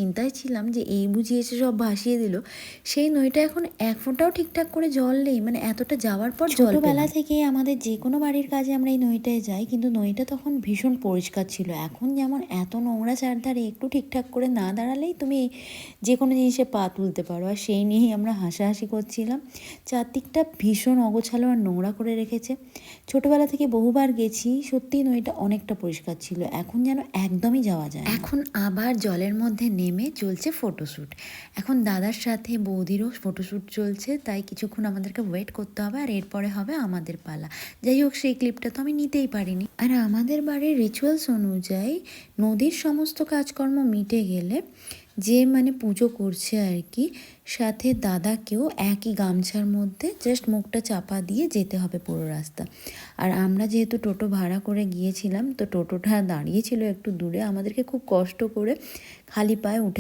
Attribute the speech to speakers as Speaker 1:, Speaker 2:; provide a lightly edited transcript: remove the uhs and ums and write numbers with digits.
Speaker 1: চিন্তায় ছিলাম যে এই বুঝি এসে সব ভাসিয়ে দিল। সেই নইটা এখন এক ফোঁটাও ঠিকঠাক করে জল নেই, মানে এতটা যাওয়ার পর ছোটোবেলা থেকেই আমাদের যে কোনো বাড়ির কাজে আমরা এই নইটায় যাই, কিন্তু নইটা তখন ভীষণ পরিষ্কার ছিল। এখন যেমন এত নোংরা চারধারে, একটু ঠিকঠাক করে না দাঁড়ালেই তুমি যে কোনো জিনিসে পা তুলতে পারো। আর সেই নিয়েই আমরা হাসাহাসি করছিলাম। চারদিকটা ভীষণ অগোছালো আর নোংরা করে রেখেছে। ছোটোবেলা থেকে বহুবার গেছি, সত্যিই নইটা অনেকটা পরিষ্কার ছিল, এখন যেন একদমই যাওয়া যায় না। এখন আবার জলের মধ্যে নেমে চলছে ফটোশ্যুট। এখন দাদার সাথে বৌদিরও ফটোশ্যুট চলছে, তাই কিছুক্ষণ আমাদেরকে ওয়েট করতে হবে, আর এরপরে হবে আমাদের পালা। যাই হোক, সেই ক্লিপটা তো আমি নিতেই পারিনি। আর আমাদের বাড়ির রিচুয়ালস অনুযায়ী নদীর সমস্ত কাজকর্ম মিটে গেলে যে মানে পুজো করছে আর কি, সাথে দাদাকেও একই গামছার মধ্যে জাস্ট মুখটা চাপা দিয়ে যেতে হবে পুরো রাস্তা। আর আমরা যেহেতু টোটো ভাড়া করে গিয়েছিলাম, তো টোটোটা দাঁড়িয়েছিল একটু দূরে, আমাদেরকে খুব কষ্ট করে খালি পায়ে উঠে